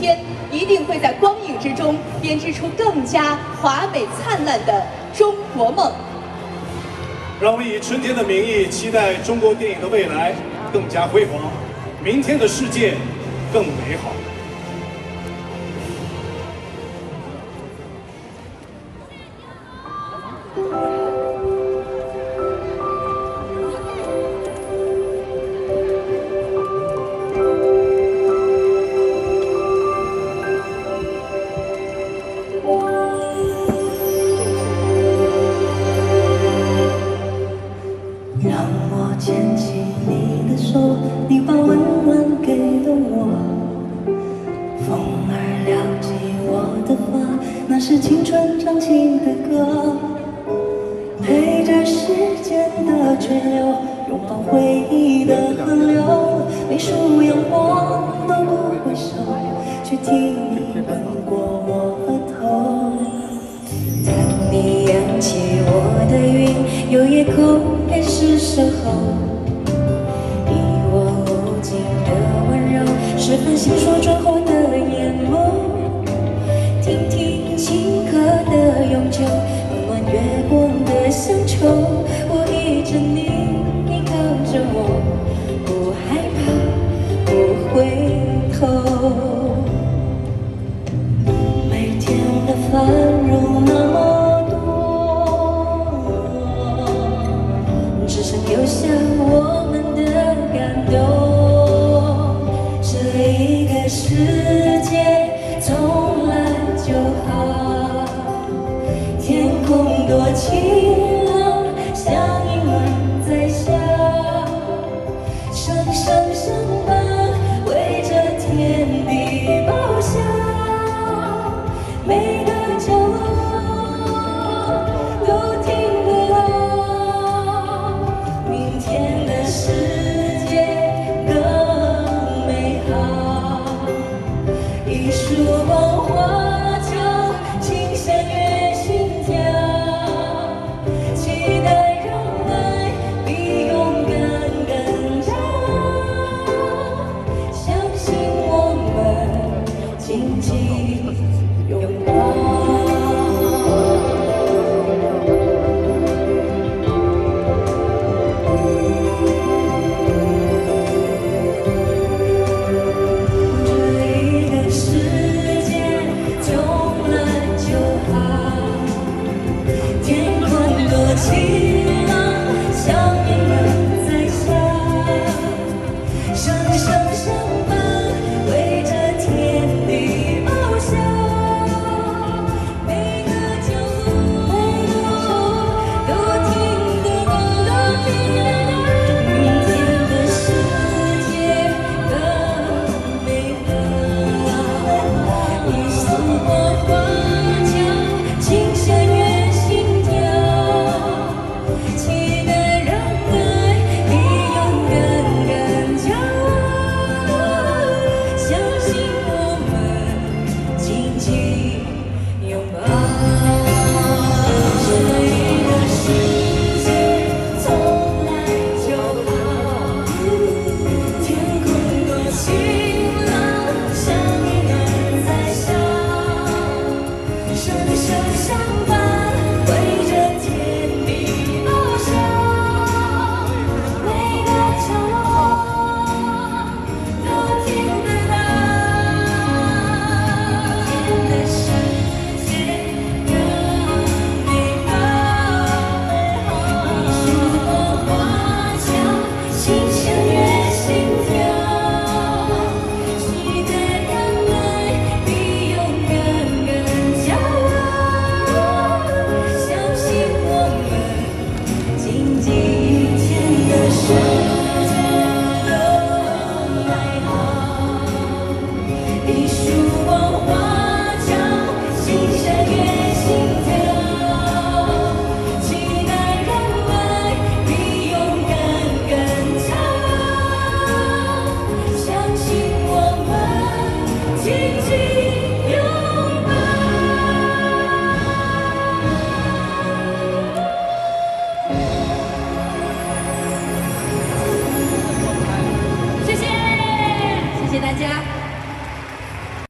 天，一定会在光影之中编织出更加华美灿烂的中国梦。让我们以春天的名义，期待中国电影的未来更加辉煌，明天的世界更美好。让我牵起你的手，你把温暖给了我。风儿撩起我的发，那是青春唱起的歌。陪着时间的吹流，拥抱回忆的河流。没数阳光都不回首，却替你吻过我额头。当你扬起我的云，有夜空开始守候，一望无尽的温柔，是繁星说转后。